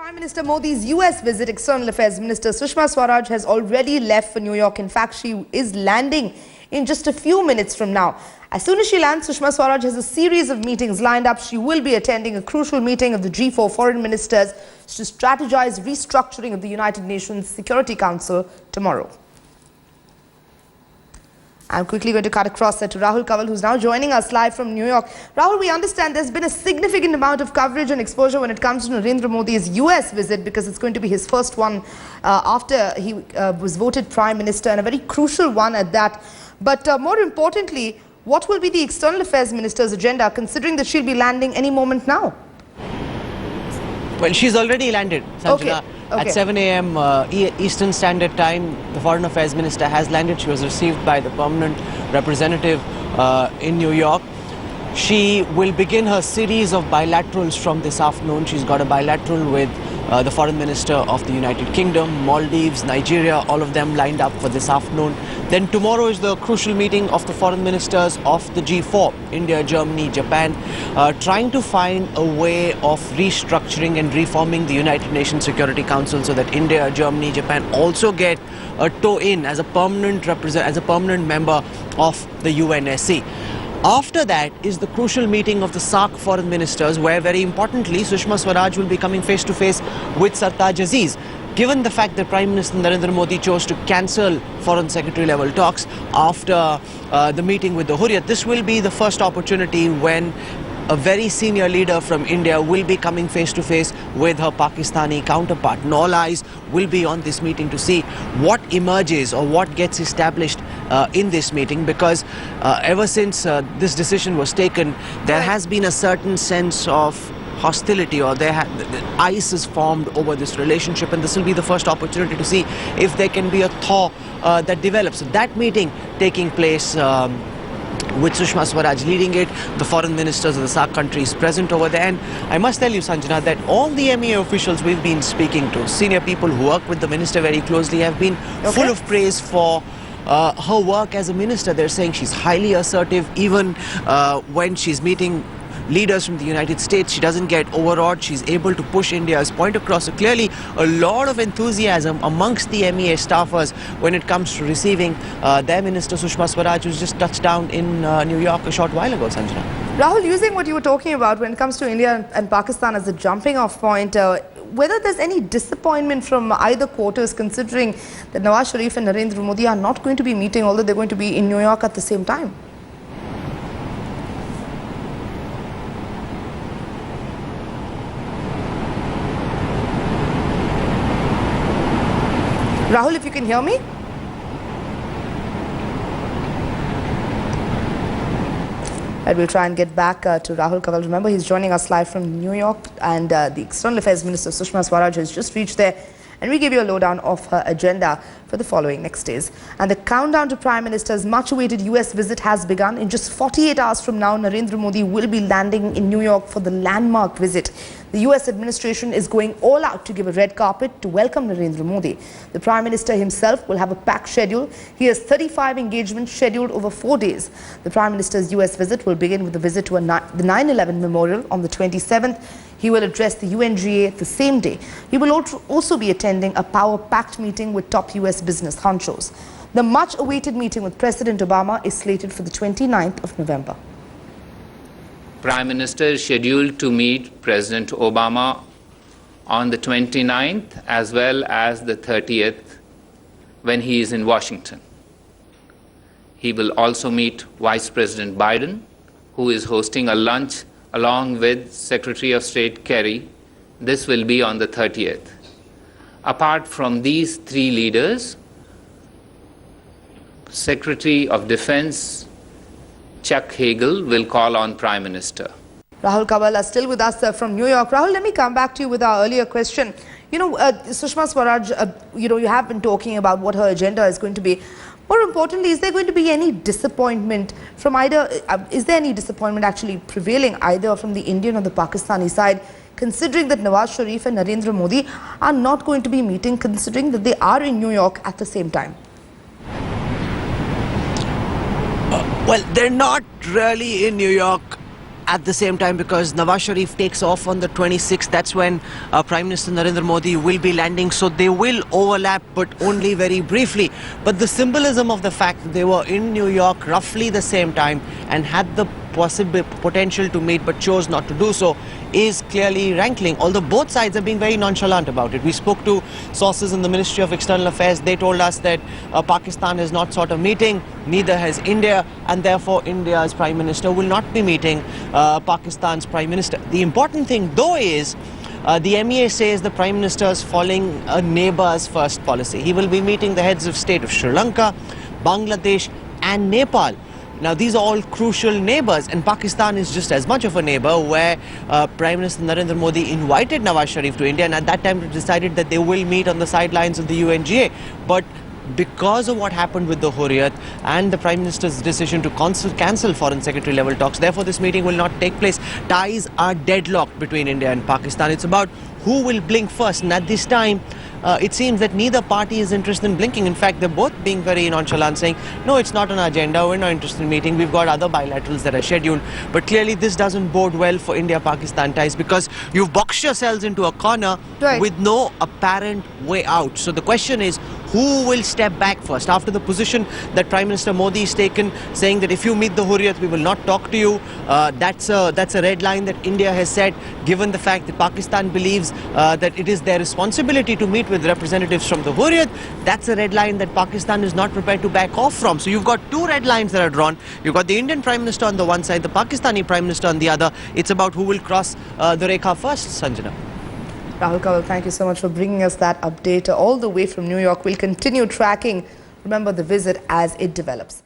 Prime Minister Modi's US visit, External Affairs Minister Sushma Swaraj has already left for New York. In fact, she is landing in just a few minutes from now. As soon as she lands, Sushma Swaraj has a series of meetings lined up. She will be attending a crucial meeting of the G4 foreign ministers to strategize restructuring of the United Nations Security Council tomorrow. I'm quickly going to cut across to Rahul Kaval, who's now joining us live from New York. Rahul, we understand there's been a significant amount of coverage and exposure when it comes to Narendra Modi's US visit, because it's going to be his first one after he was voted Prime Minister, and a very crucial one at that. But more importantly, what will be the External Affairs Minister's agenda, considering that she'll be landing any moment now? Well, she's already landed, Sanjana. Okay. At 7 a.m. Eastern Standard Time, the Foreign Affairs Minister has landed. She was received by the permanent representative in New York. She will begin her series of bilaterals from this afternoon. She's got a bilateral with the Foreign Minister of the United Kingdom, Maldives, Nigeria, all of them lined up for this afternoon. Then tomorrow is the crucial meeting of the foreign ministers of the G4, India, Germany, Japan, trying to find a way of restructuring and reforming the United Nations Security Council so that India, Germany, Japan also get a toe in as a permanent member of the UNSC. After that is the crucial meeting of the SAARC foreign ministers, where very importantly Sushma Swaraj will be coming face to face with Sartaj Aziz. Given the fact that Prime Minister Narendra Modi chose to cancel foreign secretary level talks after the meeting with the Hurriyat, this will be the first opportunity when a very senior leader from India will be coming face to face with her Pakistani counterpart. And all eyes will be on this meeting to see what emerges or what gets established in this meeting, because ever since this decision was taken, there has been a certain sense of hostility, or the ice is formed over this relationship, and this will be the first opportunity to see if there can be a thaw that develops. So that meeting taking place with Sushma Swaraj leading it, the foreign ministers of the SAARC countries present over there. And I must tell you, Sanjana, that all the MEA officials we've been speaking to, senior people who work with the minister very closely, have been full of praise for her work as a minister. They're saying she's highly assertive, even when she's meeting leaders from the United States. She doesn't get overawed. She's able to push India's point across. So clearly a lot of enthusiasm amongst the MEA staffers when it comes to receiving their minister Sushma Swaraj, who's just touched down in New York a short while ago, Sanjana. Rahul, using what you were talking about when it comes to India and Pakistan as a jumping off point, whether there's any disappointment from either quarters, considering that Nawaz Sharif and Narendra Modi are not going to be meeting, although they're going to be in New York at the same time? Rahul, if you can hear me? I will try and get back to Rahul Kaval. Remember, he's joining us live from New York, and the External Affairs Minister Sushma Swaraj has just reached there, and we give you a lowdown of her agenda for the following next days. And the countdown to Prime Minister's much-awaited US visit has begun. In just 48 hours from now, Narendra Modi will be landing in New York for the landmark visit. The US administration is going all out to give a red carpet to welcome Narendra Modi. The Prime Minister himself will have a packed schedule. He has 35 engagements scheduled over 4 days. The Prime Minister's US visit will begin with a visit to the 9/11 memorial on the 27th. He will address the UNGA the same day. He will also be attending a power-packed meeting with top US business honchos. The much-awaited meeting with President Obama is slated for the 29th of November. Prime Minister is scheduled to meet President Obama on the 29th as well as the 30th when he is in Washington. He will also meet Vice President Biden, who is hosting a lunch along with Secretary of State Kerry. This will be on the 30th. Apart from these three leaders, Secretary of Defense Chuck Hagel will call on Prime Minister. Rahul Kaval is still with us from New York. Rahul, let me come back to you with our earlier question. Sushma Swaraj, you have been talking about what her agenda is going to be. More importantly, is there going to be any disappointment from either, is there any disappointment actually prevailing either from the Indian or the Pakistani side, considering that Nawaz Sharif and Narendra Modi are not going to be meeting, considering that they are in New York at the same time? Well, they're not really in New York at the same time, because Nawaz Sharif takes off on the 26th. That's when Prime Minister Narendra Modi will be landing. So they will overlap, but only very briefly. But the symbolism of the fact that they were in New York roughly the same time and had the potential to meet but chose not to do so is clearly rankling, although both sides are being very nonchalant about it. We spoke to sources in the Ministry of External Affairs. They told us that Pakistan has not sought a meeting, neither has India, and therefore India's Prime Minister will not be meeting Pakistan's Prime Minister. The important thing though is the MEA says the Prime Minister is following a neighbours first policy. He will be meeting the heads of state of Sri Lanka, Bangladesh and Nepal. Now, these are all crucial neighbours, and Pakistan is just as much of a neighbour, where Prime Minister Narendra Modi invited Nawaz Sharif to India, and at that time it decided that they will meet on the sidelines of the UNGA. But because of what happened with the Hurriyat and the Prime Minister's decision to cancel Foreign Secretary level talks, therefore this meeting will not take place. Ties are deadlocked between India and Pakistan. It's about who will blink first, and at this time it seems that neither party is interested in blinking. In fact, they're both being very nonchalant, saying, no, it's not on our agenda, we're not interested in meeting, we've got other bilaterals that are scheduled. But clearly this doesn't bode well for India-Pakistan ties, because you've boxed yourselves into a corner with no apparent way out. So the question is, who will step back first? After the position that Prime Minister Modi is taken, saying that if you meet the Hurriyat, we will not talk to you, that's a red line that India has set, given the fact that Pakistan believes that it is their responsibility to meet with representatives from the Hurriyat. That's a red line that Pakistan is not prepared to back off from. So you've got two red lines that are drawn. You've got the Indian Prime Minister on the one side, the Pakistani Prime Minister on the other. It's about who will cross the Rekha first, Sanjana. Rahul Kanwal, thank you so much for bringing us that update all the way from New York. We'll continue tracking, remember, the visit as it develops.